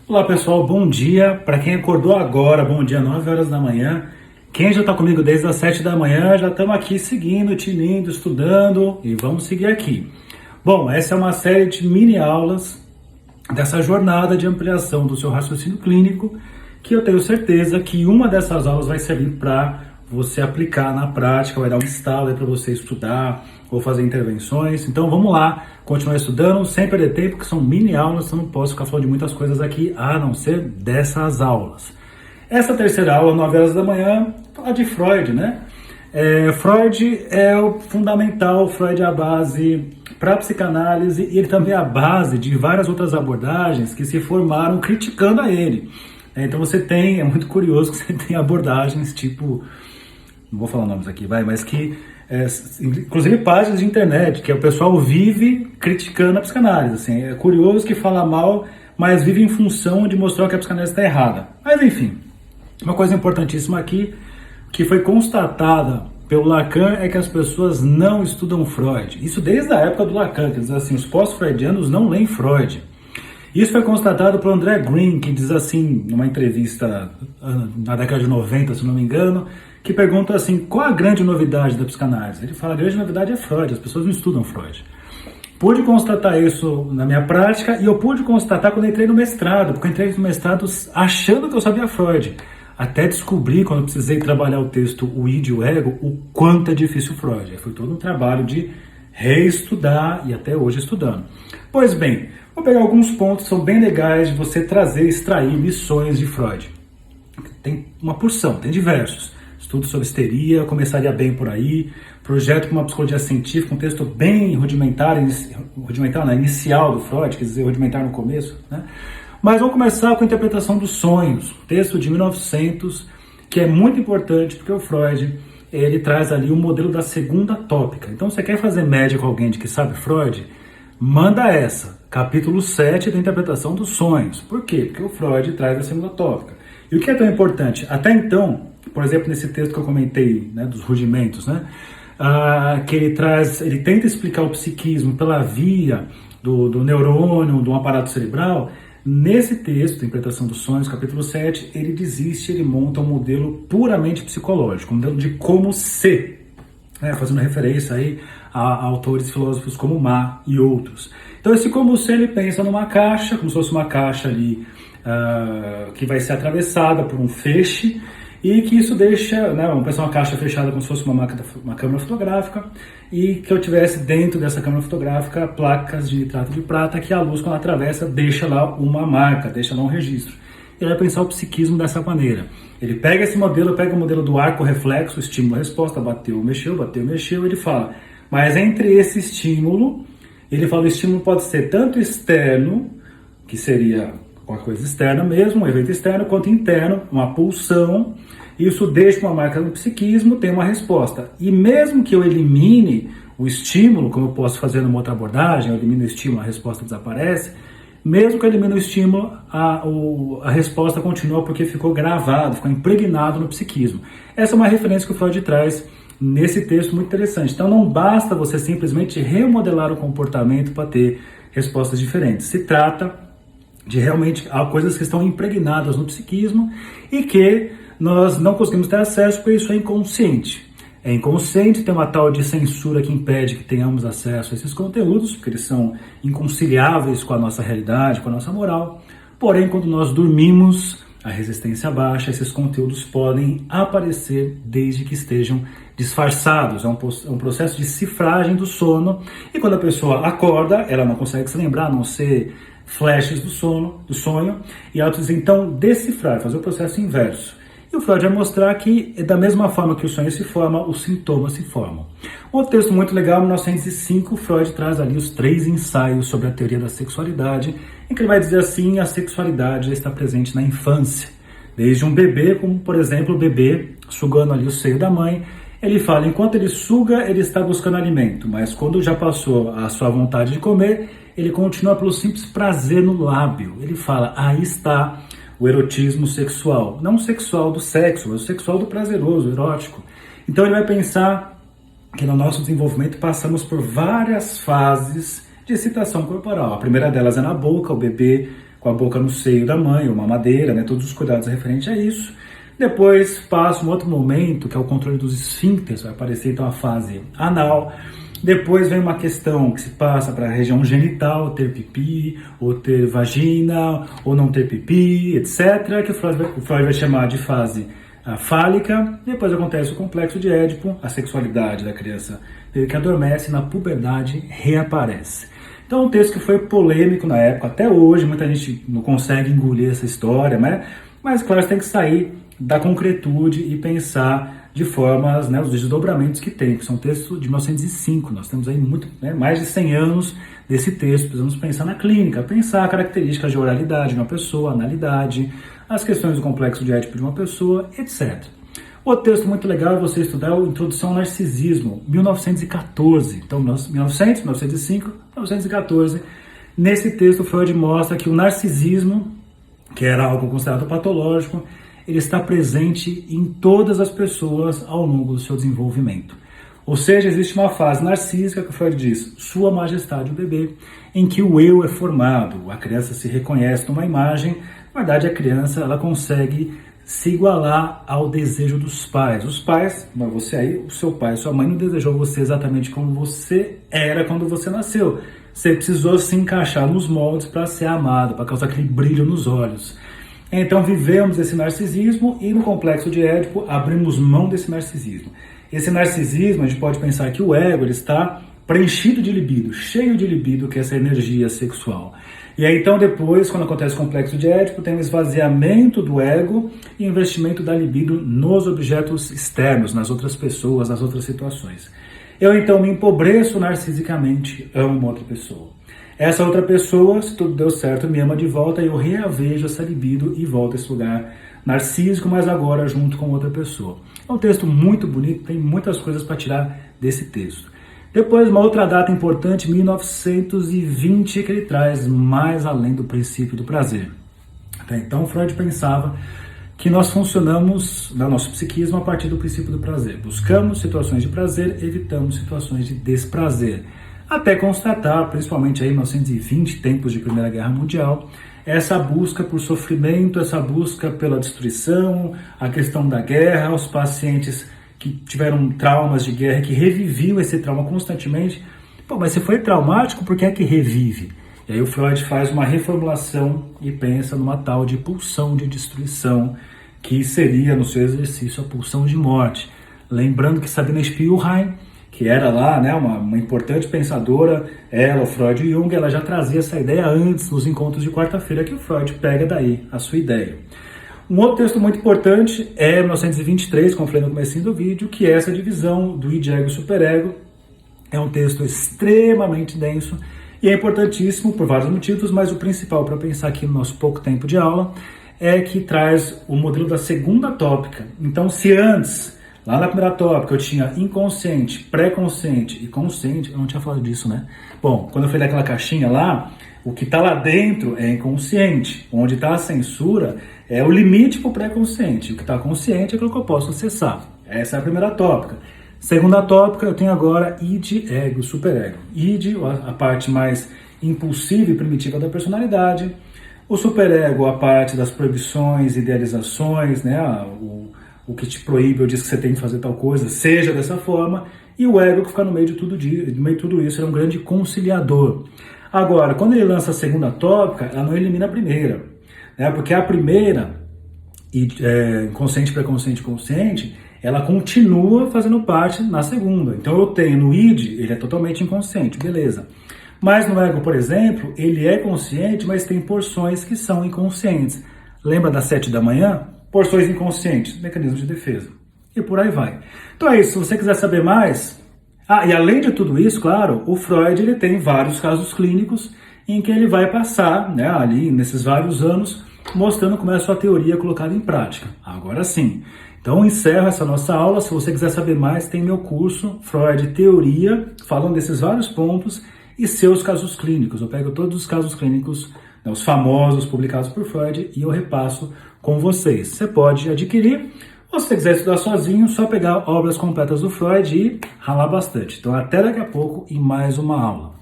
Olá pessoal, bom dia. Para quem acordou agora, bom dia, 9 horas da manhã. Quem já está comigo desde as 7 da manhã, já estamos aqui seguindo, tinindo, estudando e vamos seguir aqui. Bom, essa é uma série de mini aulas dessa jornada de ampliação do seu raciocínio clínico, que eu tenho certeza que uma dessas aulas vai servir para você aplicar na prática, vai dar um estalo aí para você estudar ou fazer intervenções. Então vamos lá, continuar estudando, sem perder tempo, que são mini aulas, então não posso ficar falando de muitas coisas aqui, a não ser dessas aulas. Essa terceira aula, 9 horas da manhã, falar de Freud, né? Freud é o fundamental, Freud é a base para a psicanálise e ele também é a base de várias outras abordagens que se formaram criticando a ele. Então você tem, é muito curioso que você tem abordagens tipo, não vou falar nomes aqui, mas que, inclusive páginas de internet, que o pessoal vive criticando a psicanálise, assim, é curioso que fala mal, mas vive em função de mostrar que a psicanálise está errada. Mas enfim, uma coisa importantíssima aqui, que foi constatada pelo Lacan, é que as pessoas não estudam Freud. Isso desde a época do Lacan, que diz assim, os pós-freudianos não leem Freud. Isso foi constatado por André Green, que diz assim, numa entrevista na década de 90, se não me engano, que pergunta assim, qual a grande novidade da psicanálise? Ele fala, a grande novidade é Freud, as pessoas não estudam Freud. Pude constatar isso na minha prática e eu pude constatar quando entrei no mestrado, porque eu entrei no mestrado achando que eu sabia Freud. Até descobri, quando eu precisei trabalhar o texto O Id e o Ego, o quanto é difícil Freud. Foi todo um trabalho de reestudar e até hoje estudando. Pois bem, vou pegar alguns pontos que são bem legais de você trazer, extrair lições de Freud. Tem uma porção, tem diversos. Estudo sobre histeria, começaria bem por aí. Projeto com uma psicologia científica, um texto bem rudimentar, inicial do Freud, quer dizer, rudimentar no começo, né? Mas vamos começar com a interpretação dos sonhos, texto de 1900, que é muito importante porque o Freud, ele traz ali o modelo da segunda tópica. Então, você quer fazer média com alguém de que sabe Freud? Manda essa, capítulo 7 da interpretação dos sonhos. Por quê? Porque o Freud traz a segunda tópica. E o que é tão importante? Até então, por exemplo, nesse texto que eu comentei, né, dos rudimentos, né, que ele tenta explicar o psiquismo pela via do neurônio, do aparato cerebral. Nesse texto, Interpretação dos Sonhos, capítulo 7, ele desiste, ele monta um modelo puramente psicológico, um modelo de como ser, né, fazendo referência aí a autores filósofos como Ma e outros. Então esse como ser, ele pensa numa caixa, como se fosse uma caixa ali que vai ser atravessada por um feixe, e que isso deixa, né, vamos pensar uma caixa fechada como se fosse uma câmera fotográfica, e que eu tivesse dentro dessa câmera fotográfica placas de nitrato de prata que a luz, quando atravessa, deixa lá uma marca, deixa lá um registro. Ele vai pensar o psiquismo dessa maneira. Ele pega esse modelo, pega o modelo do arco reflexo, estímulo-resposta, bateu, mexeu, ele fala, mas entre esse estímulo, ele fala, o estímulo pode ser tanto externo, que seria uma coisa externa mesmo, um evento externo, quanto interno, uma pulsão. Isso deixa uma marca no psiquismo, tem uma resposta. E mesmo que eu elimine o estímulo, como eu posso fazer numa outra abordagem, eu elimino o estímulo, a resposta desaparece, mesmo que eu elimine o estímulo, a resposta continua porque ficou gravado, ficou impregnado no psiquismo. Essa é uma referência que o Freud traz nesse texto muito interessante. Então não basta você simplesmente remodelar o comportamento para ter respostas diferentes. Se trata de realmente coisas que estão impregnadas no psiquismo e que nós não conseguimos ter acesso porque isso é inconsciente. É inconsciente, tem uma tal de censura que impede que tenhamos acesso a esses conteúdos, porque eles são inconciliáveis com a nossa realidade, com a nossa moral. Porém, quando nós dormimos, a resistência baixa, esses conteúdos podem aparecer desde que estejam disfarçados. É um processo de cifragem do sono, e quando a pessoa acorda, ela não consegue se lembrar, a não ser flashes do sonho, e ela diz, então, decifrar, fazer o processo inverso. E o Freud vai mostrar que, da mesma forma que o sonho se forma, os sintomas se formam. Um texto muito legal, em 1905, Freud traz ali os 3 ensaios sobre a teoria da sexualidade, em que ele vai dizer assim, a sexualidade já está presente na infância. Desde um bebê, como por exemplo o bebê sugando ali o seio da mãe, ele fala, enquanto ele suga, ele está buscando alimento, mas quando já passou a sua vontade de comer, ele continua pelo simples prazer no lábio. Ele fala, aí está o erotismo sexual. Não o sexual do sexo, mas o sexual do prazeroso, erótico. Então ele vai pensar que no nosso desenvolvimento passamos por várias fases de excitação corporal. A primeira delas é na boca, o bebê com a boca no seio da mãe, ou mamadeira, né? Todos os cuidados referentes a isso. Depois passa um outro momento, que é o controle dos esfíncteres, vai aparecer então a fase anal. Depois vem uma questão que se passa para a região genital, ter pipi, ou ter vagina, ou não ter pipi, etc., que o Freud vai chamar de fase fálica. Depois acontece o complexo de Édipo, a sexualidade da criança que adormece, na puberdade reaparece. Então, um texto que foi polêmico na época, até hoje, muita gente não consegue engolir essa história, né? Mas, claro, você tem que sair da concretude e pensar de formas, né, os desdobramentos que tem, que são textos de 1905, nós temos aí mais de 100 anos desse texto, precisamos pensar na clínica, pensar características de oralidade de uma pessoa, analidade, as questões do complexo de Édipo de uma pessoa, etc. Outro texto muito legal é você estudar a Introdução ao Narcisismo, 1914, então 1900, 1905, 1914, nesse texto Freud mostra que o narcisismo, que era algo considerado patológico, ele está presente em todas as pessoas ao longo do seu desenvolvimento. Ou seja, existe uma fase narcísica que o Freud diz, Sua Majestade o bebê, em que o eu é formado, a criança se reconhece numa imagem, na verdade a criança ela consegue se igualar ao desejo dos pais. Os pais, você aí, o seu pai, sua mãe não desejou você exatamente como você era quando você nasceu. Você precisou se encaixar nos moldes para ser amado, para causar aquele brilho nos olhos. Então vivemos esse narcisismo e no complexo de Édipo abrimos mão desse narcisismo. Esse narcisismo, a gente pode pensar que o ego ele está preenchido de libido, cheio de libido, que é essa energia sexual. E aí então depois, quando acontece o complexo de Édipo, tem um esvaziamento do ego e investimento da libido nos objetos externos, nas outras pessoas, nas outras situações. Eu então me empobreço narcisicamente, amo uma outra pessoa. Essa outra pessoa, se tudo deu certo, me ama de volta e eu reavejo essa libido e volto a esse lugar narcísico, mas agora junto com outra pessoa. É um texto muito bonito, tem muitas coisas para tirar desse texto. Depois, uma outra data importante, 1920, que ele traz mais além do princípio do prazer. Então, Freud pensava que nós funcionamos, no nosso psiquismo, a partir do princípio do prazer. Buscamos situações de prazer, evitamos situações de desprazer. Até constatar, principalmente aí em 1920, tempos de Primeira Guerra Mundial, essa busca por sofrimento, essa busca pela destruição, a questão da guerra, os pacientes que tiveram traumas de guerra, que reviviam esse trauma constantemente. Pô, mas se foi traumático, por que é que revive? E aí o Freud faz uma reformulação e pensa numa tal de pulsão de destruição, que seria, no seu exercício, a pulsão de morte. Lembrando que Sabina Spielrein, que era lá, né, uma importante pensadora, ela, o Freud e Jung, ela já trazia essa ideia antes nos encontros de quarta-feira, que o Freud pega daí a sua ideia. Um outro texto muito importante é 1923, como eu falei no comecinho do vídeo, que é essa divisão do id, ego e superego. É um texto extremamente denso e é importantíssimo por vários motivos, mas o principal para pensar aqui no nosso pouco tempo de aula é que traz o modelo da segunda tópica. Então, se antes, lá na primeira tópica, eu tinha inconsciente, pré-consciente e consciente, eu não tinha falado disso, né? Bom, quando eu falei daquela caixinha lá, o que está lá dentro é inconsciente, onde está a censura é o limite para o pré-consciente, o que está consciente é aquilo que eu posso acessar. Essa é a primeira tópica. Segunda tópica, eu tenho agora id, ego, superego. Id, a parte mais impulsiva e primitiva da personalidade. O superego, a parte das proibições, idealizações, né? O que te proíbe ou diz que você tem que fazer tal coisa, seja dessa forma. E o ego, que fica no meio de tudo isso, é um grande conciliador. Agora, quando ele lança a segunda tópica, ela não elimina a primeira, né? Porque a primeira, inconsciente, pré-consciente, consciente, ela continua fazendo parte na segunda. Então eu tenho no id, ele é totalmente inconsciente, beleza. Mas no ego, por exemplo, ele é consciente, mas tem porções que são inconscientes. Lembra das 7 da manhã? Porções inconscientes, mecanismo de defesa. E por aí vai. Então é isso, se você quiser saber mais... e além de tudo isso, claro, o Freud ele tem vários casos clínicos em que ele vai passar, né, ali nesses vários anos, mostrando como é a sua teoria colocada em prática. Agora sim. Então encerro essa nossa aula. Se você quiser saber mais, tem meu curso Freud Teoria, falando desses vários pontos e seus casos clínicos. Eu pego todos os casos clínicos, né, os famosos publicados por Freud, e eu repasso com vocês. Você pode adquirir, ou se você quiser estudar sozinho, só pegar obras completas do Freud e ralar bastante. Então até daqui a pouco em mais uma aula.